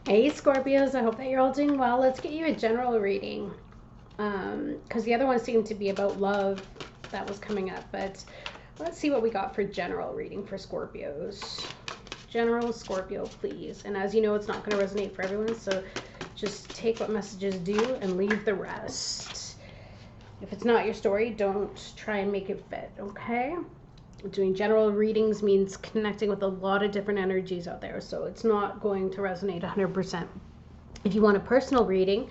Hey Scorpios, I hope that you're all doing well. Let's get you a general reading. Because the other one seemed to be about love that was coming up, but let's see what we got for general reading for Scorpios. General Scorpio, please. And as you know, it's not going to resonate for everyone, so just take what messages do and leave the rest. If it's not your story, don't try and make it fit, okay? Doing general readings means connecting with a lot of different energies out there, so it's not going to resonate 100%. If you want a personal reading,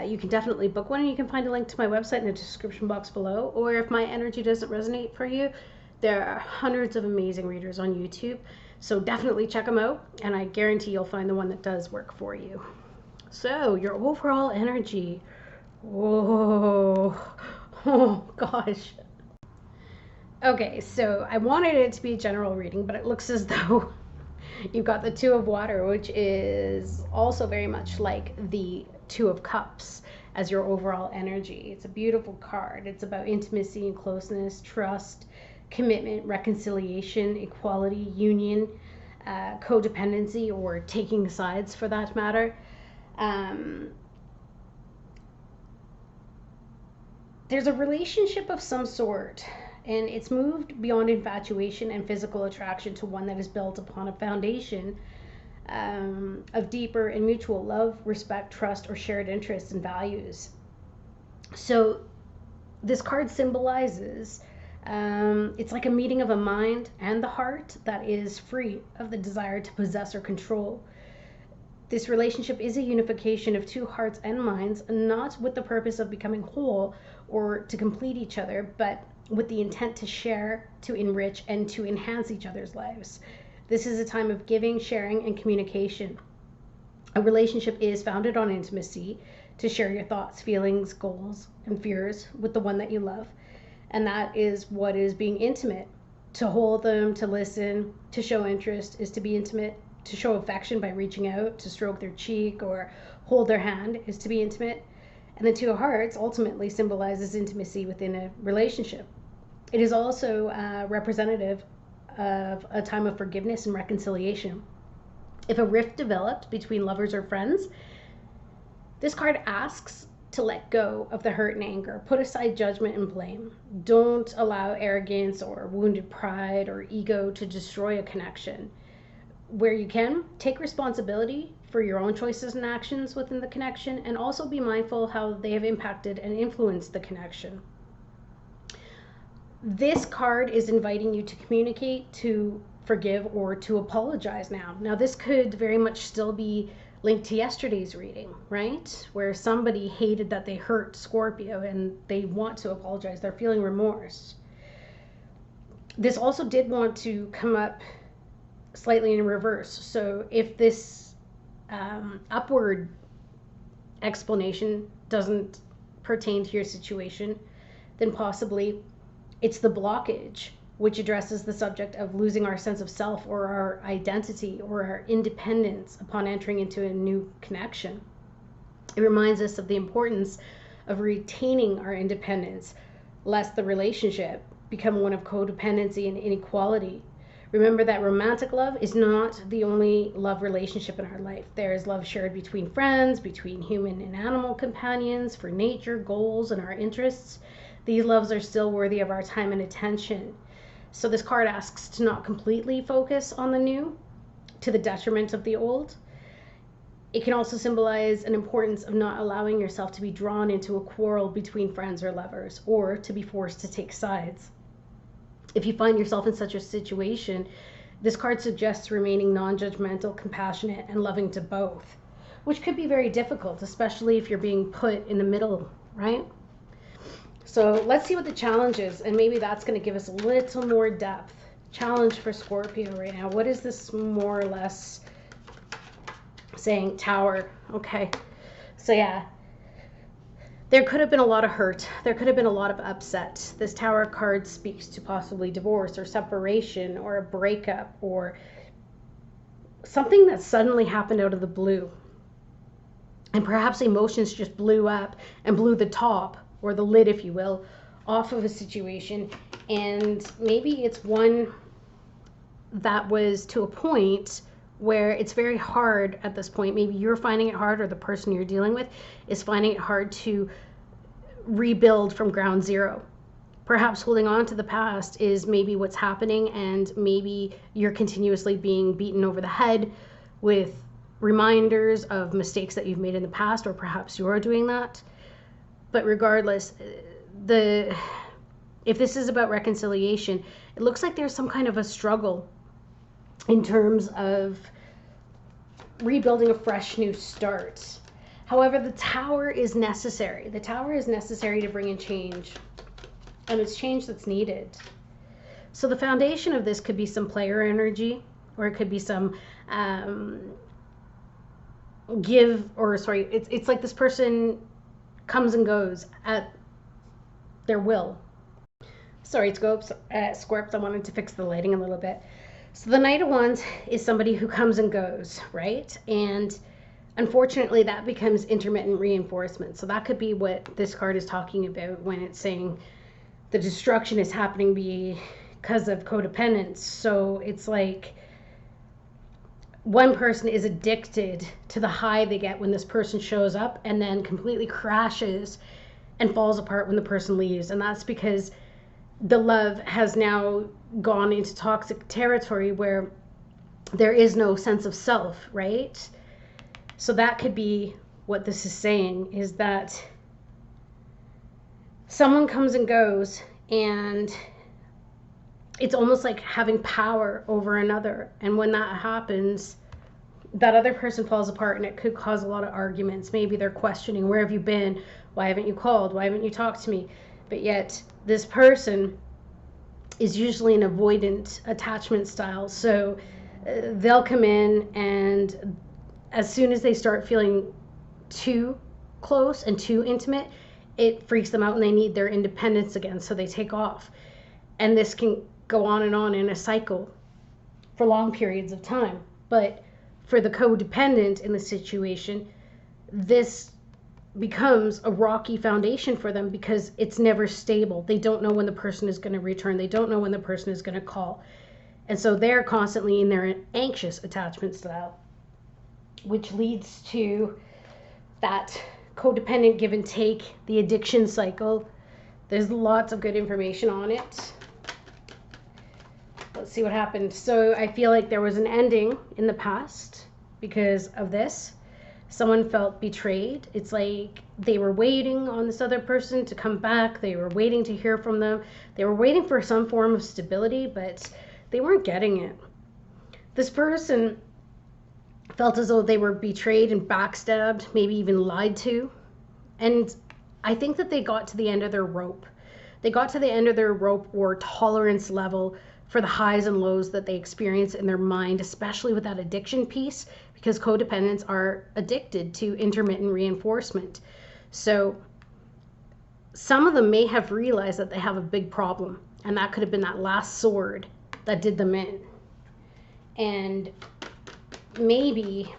you can definitely book one, and you can find a link to my website in the description box below. Or if my energy doesn't resonate for you, there are hundreds of amazing readers on YouTube, so definitely check them out, and I guarantee you'll find the one that does work for you. So your overall energy. Whoa. Oh gosh. Okay, so I wanted it to be a general reading, but it looks as though you've got the Two of Water, which is also very much like the Two of Cups as your overall energy. It's a beautiful card. It's about intimacy and closeness, trust, commitment, reconciliation, equality, union, codependency, or taking sides for that matter. There's a relationship of some sort, and it's moved beyond infatuation and physical attraction to one that is built upon a foundation of deeper and mutual love, respect, trust, or shared interests and values. So this card symbolizes it's like a meeting of a mind and the heart that is free of the desire to possess or control. This relationship is a unification of two hearts and minds, not with the purpose of becoming whole or to complete each other, but with the intent to share, to enrich, and to enhance each other's lives. This is a time of giving, sharing, and communication. A relationship is founded on intimacy, to share your thoughts, feelings, goals, and fears with the one that you love. And that is what is being intimate. To hold them, to listen, to show interest is to be intimate. To show affection by reaching out, to stroke their cheek or hold their hand is to be intimate. And the Two of Hearts ultimately symbolizes intimacy within a relationship. It is also representative of a time of forgiveness and reconciliation. If a rift developed between lovers or friends, this card asks to let go of the hurt and anger. Put aside judgment and blame. Don't allow arrogance or wounded pride or ego to destroy a connection. Where you can, take responsibility for your own choices and actions within the connection, and also be mindful how they have impacted and influenced the connection. This card is inviting you to communicate, to forgive, or to apologize now. Now, this could very much still be linked to yesterday's reading, right? Where somebody hated that they hurt Scorpio and they want to apologize. They're feeling remorse. This also did want to come up slightly in reverse. So if this upward explanation doesn't pertain to your situation, then possibly it's the blockage, which addresses the subject of losing our sense of self or our identity or our independence upon entering into a new connection. It reminds us of the importance of retaining our independence, lest the relationship become one of codependency and inequality. Remember that romantic love is not the only love relationship in our life. There is love shared between friends, between human and animal companions, for nature, goals, and our interests. These loves are still worthy of our time and attention. So this card asks to not completely focus on the new to the detriment of the old. It can also symbolize an importance of not allowing yourself to be drawn into a quarrel between friends or lovers, or to be forced to take sides. If you find yourself in such a situation, this card suggests remaining non-judgmental, compassionate, and loving to both, which could be very difficult, especially if you're being put in the middle, right? So let's see what the challenge is, and maybe that's going to give us a little more depth. Challenge for Scorpio right now. What is this more or less saying? Tower. Okay. So yeah. There could have been a lot of hurt. There could have been a lot of upset. This Tower card speaks to possibly divorce or separation or a breakup or something that suddenly happened out of the blue. And perhaps emotions just blew up and blew the top, or the lid, if you will, off of a situation. And maybe it's one that was to a point where it's very hard at this point. Maybe you're finding it hard, or the person you're dealing with is finding it hard to rebuild from ground zero. Perhaps holding on to the past is maybe what's happening, and maybe you're continuously being beaten over the head with reminders of mistakes that you've made in the past, or perhaps you're doing that. But regardless, if this is about reconciliation, it looks like there's some kind of a struggle in terms of rebuilding a fresh new start. However, the Tower is necessary. The Tower is necessary to bring in change, and it's change that's needed. So the foundation of this could be some player energy, or it could be some it's like this person comes and goes at their will. Sorry, Scorps, I wanted to fix the lighting a little bit. So the Knight of Wands is somebody who comes and goes, right? And unfortunately, that becomes intermittent reinforcement. So that could be what this card is talking about when it's saying the destruction is happening because of codependence. So it's like one person is addicted to the high they get when this person shows up, and then completely crashes and falls apart when the person leaves. And that's because the love has now gone into toxic territory where there is no sense of self, right? So that could be what this is saying, is that someone comes and goes, and it's almost like having power over another. And when that happens, that other person falls apart, and it could cause a lot of arguments. Maybe they're questioning, where have you been? Why haven't you called? Why haven't you talked to me? But yet this person is usually an avoidant attachment style. So they'll come in, and as soon as they start feeling too close and too intimate, it freaks them out and they need their independence again. So they take off. And this can go on and in a cycle for long periods of time. But for the codependent in the situation, this becomes a rocky foundation for them because it's never stable. They don't know when the person is going to return. They don't know when the person is going to call. And so they're constantly in their anxious attachment style, which leads to that codependent give and take, the addiction cycle. There's lots of good information on it. Let's see what happened. So I feel like there was an ending in the past because of this. Someone felt betrayed. It's like they were waiting on this other person to come back. They were waiting to hear from them. They were waiting for some form of stability, but they weren't getting it. This person felt as though they were betrayed and backstabbed, maybe even lied to. And I think that they got to the end of their rope. They got to the end of their rope or tolerance level for the highs and lows that they experience in their mind, especially with that addiction piece, because codependents are addicted to intermittent reinforcement. So some of them may have realized that they have a big problem, and that could have been that last sword that did them in. And maybe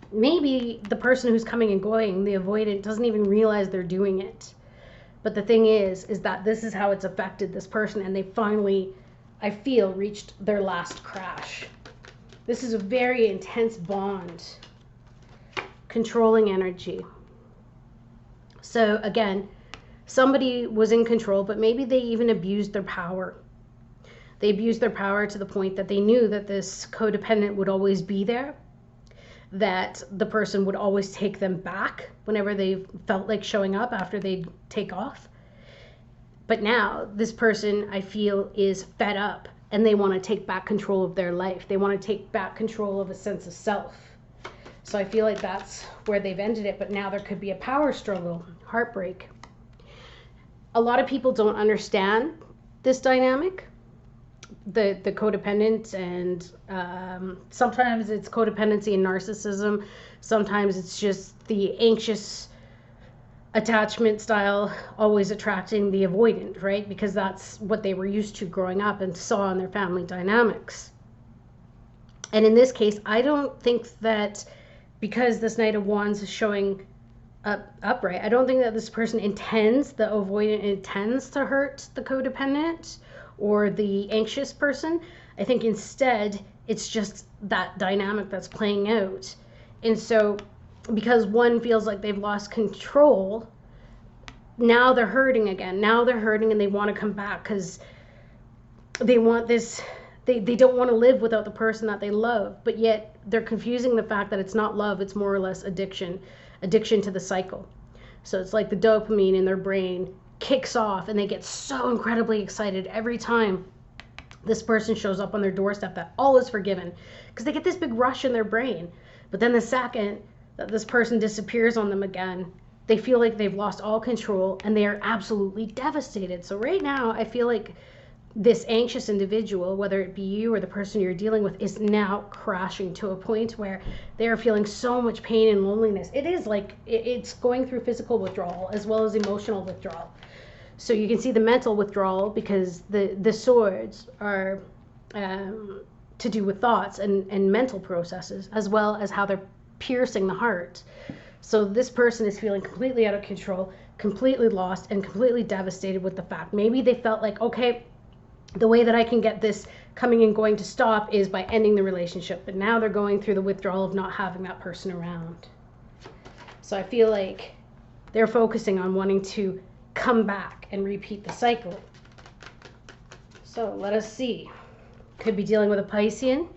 the person who's coming and going, the avoidant, doesn't even realize they're doing it. But the thing is that this is how it's affected this person, and they finally, I feel, reached their last crash. This is a very intense bond, controlling energy. So again, somebody was in control, but maybe they even abused their power. They abused their power to the point that they knew that this codependent would always be there, that the person would always take them back whenever they felt like showing up after they'd take off. But now this person, I feel, is fed up, and they want to take back control of their life. They want to take back control of a sense of self. So I feel like that's where they've ended it. But now there could be a power struggle, heartbreak. A lot of people don't understand this dynamic, the codependent, and sometimes it's codependency and narcissism. Sometimes it's just the anxious attachment style, always attracting the avoidant, right? Because that's what they were used to growing up and saw in their family dynamics. And in this case, I don't think that because this Knight of Wands is showing up upright, I don't think that this person intends, the avoidant intends to hurt the codependent or the anxious person. I think instead It's just that dynamic that's playing out. And so because one feels like they've lost control, now they're hurting again. Now they're hurting and they want to come back because they want this, they don't want to live without the person that they love, but yet they're confusing the fact that it's not love, it's more or less addiction to the cycle. So it's like the dopamine in their brain kicks off and they get so incredibly excited every time this person shows up on their doorstep that all is forgiven, because they get this big rush in their brain. But then the second that this person disappears on them again, they feel like they've lost all control and they are absolutely devastated. So right now I feel like this anxious individual, whether it be you or the person you're dealing with, is now crashing to a point where they are feeling so much pain and loneliness. It is like it's going through physical withdrawal as well as emotional withdrawal. So you can see the mental withdrawal because the swords are to do with thoughts and mental processes, as well as how they're piercing the heart. So this person is feeling completely out of control, completely lost, and completely devastated with the fact. Maybe they felt like, okay, the way that I can get this coming and going to stop is by ending the relationship. But now they're going through the withdrawal of not having that person around. So I feel like they're focusing on wanting to come back and repeat the cycle. So let us see. Could be dealing with a Piscean.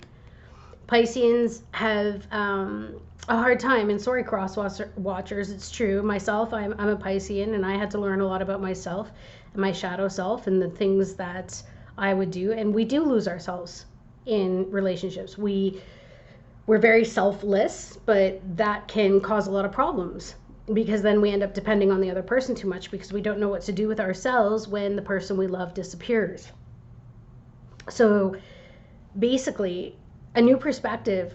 Pisceans have a hard time, and sorry, cross watchers, it's true. Myself, I'm a Piscean, and I had to learn a lot about myself and my shadow self and the things that I would do. And we do lose ourselves in relationships. We're very selfless, but that can cause a lot of problems, because then we end up depending on the other person too much because we don't know what to do with ourselves when the person we love disappears. So basically, a new perspective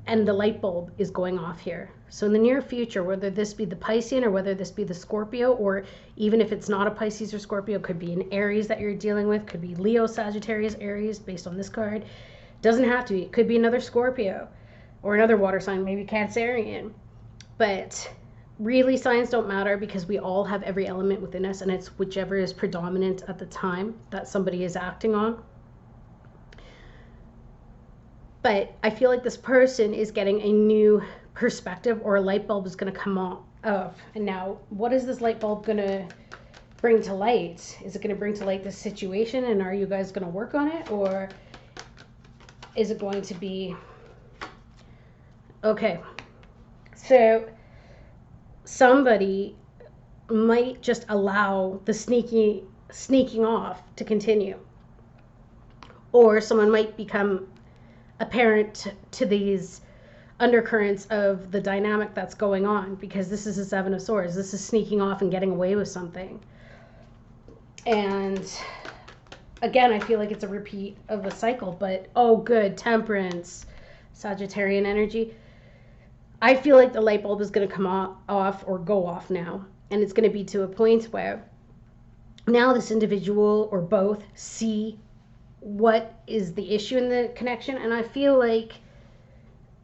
and the light bulb is going off here. So in the near future, whether this be the Piscean or whether this be the Scorpio, or even if it's not a Pisces or Scorpio, could be an Aries that you're dealing with, could be Leo, Sagittarius, Aries based on this card. Doesn't have to be. It could be another Scorpio or another water sign, maybe Cancerian. But really, signs don't matter because we all have every element within us, and it's whichever is predominant at the time that somebody is acting on. But I feel like this person is getting a new perspective, or a light bulb is going to come off. And now, what is this light bulb going to bring to light? Is it going to bring to light this situation, and are you guys going to work on it? Or is it going to be... Okay. So somebody might just allow the sneaking off to continue. Or someone might become apparent to these undercurrents of the dynamic that's going on, because this is a Seven of Swords. This is sneaking off and getting away with something. And again, I feel like it's a repeat of a cycle, but oh good, Temperance, Sagittarian energy. I feel like the light bulb is going to come off or go off now, and it's going to be to a point where now this individual or both see what is the issue in the connection. And I feel like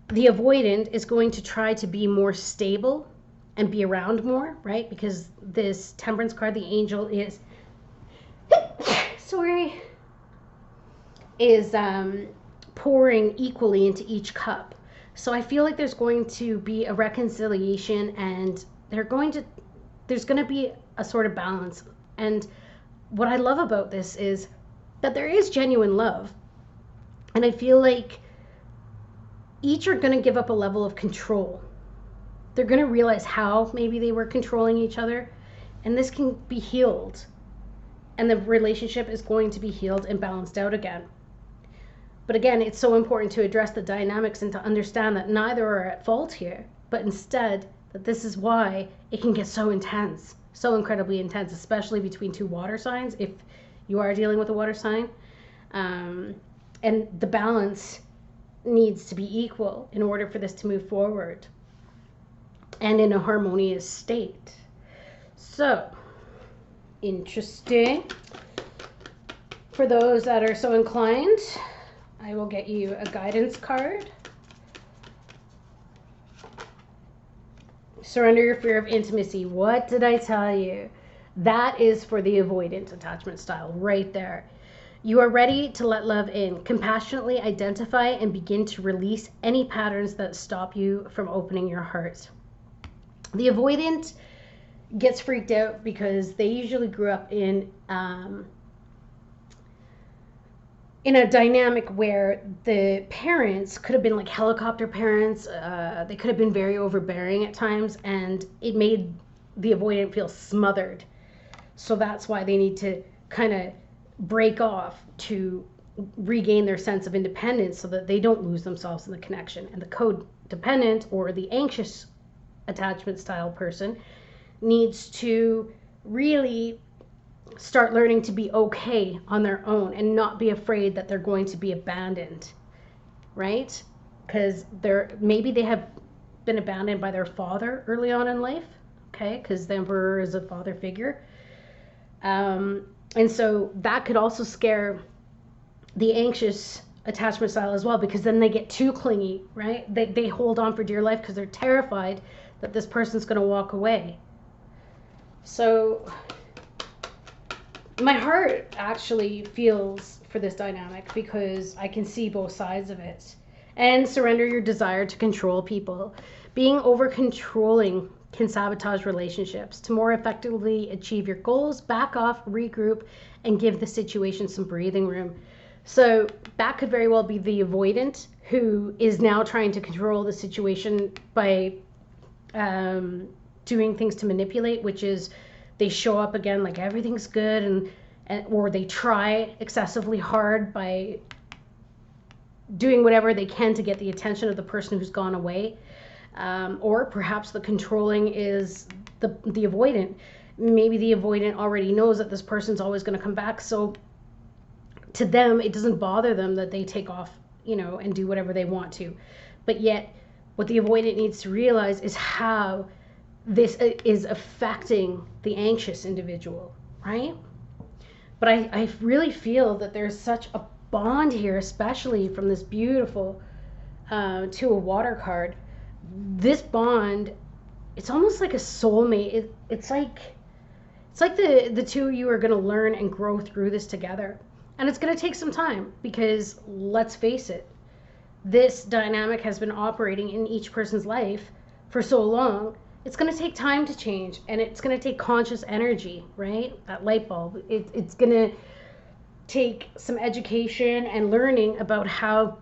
the avoidant is going to try to be more stable and be around more, right? Because this Temperance card, the angel, is pouring equally into each cup. So I feel like there's going to be a reconciliation, and there's going to be a sort of balance. And what I love about this is that there is genuine love. And I feel like each are going to give up a level of control. They're going to realize how maybe they were controlling each other, and this can be healed. And the relationship is going to be healed and balanced out again. But again, it's so important to address the dynamics and to understand that neither are at fault here, but instead that this is why it can get so intense, so incredibly intense, especially between two water signs, if you are dealing with a water sign. And the balance needs to be equal in order for this to move forward and in a harmonious state. So, interesting. For those that are so inclined, I will get you a guidance card. Surrender your fear of intimacy. What did I tell you? That is for the avoidant attachment style right there. You are ready to let love in, compassionately identify and begin to release any patterns that stop you from opening your heart. The avoidant gets freaked out because they usually grew up in a dynamic where the parents could have been like helicopter parents. They could have been very overbearing at times, and it made the avoidant feel smothered. So that's why they need to kind of break off to regain their sense of independence so that they don't lose themselves in the connection. And the codependent or the anxious attachment style person needs to really start learning to be okay on their own and not be afraid that they're going to be abandoned, right? Because maybe they have been abandoned by their father early on in life, okay? Because the emperor is a father figure. And so that could also scare the anxious attachment style as well, because then they get too clingy, right? They hold on for dear life because they're terrified that this person's going to walk away. So my heart actually feels for this dynamic because I can see both sides of it. And surrender your desire to control people. Being over controlling can sabotage relationships. To more effectively achieve your goals, back off, regroup, and give the situation some breathing room. So that could very well be the avoidant who is now trying to control the situation by doing things to manipulate, which is they show up again like everything's good, and or they try excessively hard by doing whatever they can to get the attention of the person who's gone away. Or perhaps the controlling is the avoidant. Maybe the avoidant already knows that this person's always going to come back, so to them it doesn't bother them that they take off, and do whatever they want to. But yet what the avoidant needs to realize is how this is affecting the anxious individual, right? But I really feel that there's such a bond here, especially from this beautiful Two of Water card. This bond, it's almost like a soulmate. It's like the two of you are going to learn and grow through this together. And it's going to take some time because, let's face it, this dynamic has been operating in each person's life for so long. It's going to take time to change, and it's going to take conscious energy, right? That light bulb. It's going to take some education and learning about how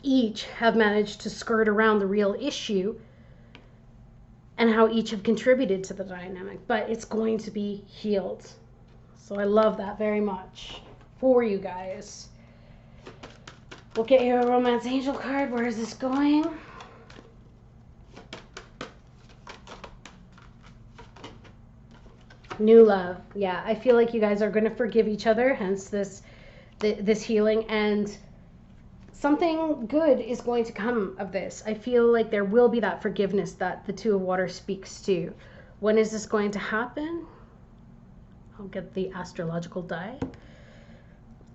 each have managed to skirt around the real issue and how each have contributed to the dynamic. But it's going to be healed. So I love that very much for you guys. We'll get you a Romance Angel card. Where is this going? New love. Yeah, I feel like you guys are going to forgive each other, hence this healing, and something good is going to come of this. I feel like there will be that forgiveness that the Two of Water speaks to. When is this going to happen? I'll get the astrological die.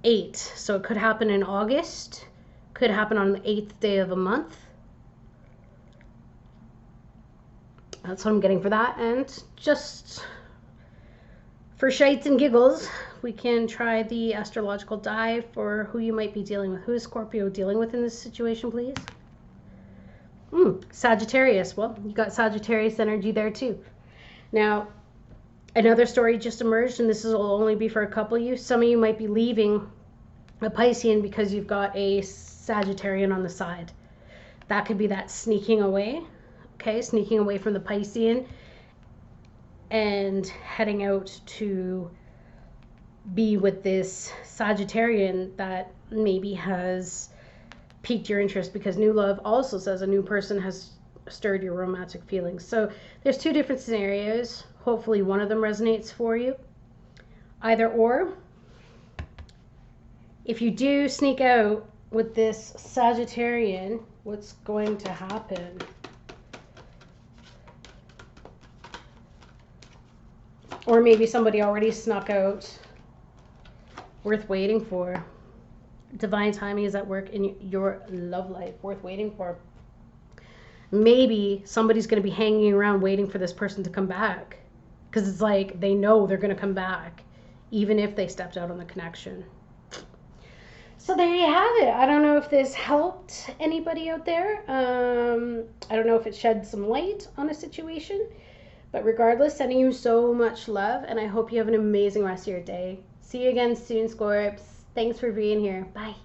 8. So it could happen in August. Could happen on the 8th day of a month. That's what I'm getting for that. And just for shites and giggles, we can try the astrological die for who you might be dealing with. Who is Scorpio dealing with in this situation, please? Sagittarius. Well, you got Sagittarius energy there too. Now, another story just emerged, and this will only be for a couple of you. Some of you might be leaving a Piscean because you've got a Sagittarian on the side. That could be that sneaking away, okay? Sneaking away from the Piscean and heading out to be with this Sagittarian that maybe has piqued your interest, because new love also says a new person has stirred your romantic feelings. So there's two different scenarios. Hopefully one of them resonates for you. Either or. If you do sneak out with this Sagittarian, what's going to happen? Or maybe somebody already snuck out. Worth waiting for. Divine timing is at work in your love life. Worth waiting for. Maybe somebody's going to be hanging around waiting for this person to come back. Because it's like they know they're going to come back. Even if they stepped out on the connection. So there you have it. I don't know if this helped anybody out there. I don't know if it shed some light on a situation. But regardless, sending you so much love, and I hope you have an amazing rest of your day. See you again soon, Scorps. Thanks for being here. Bye.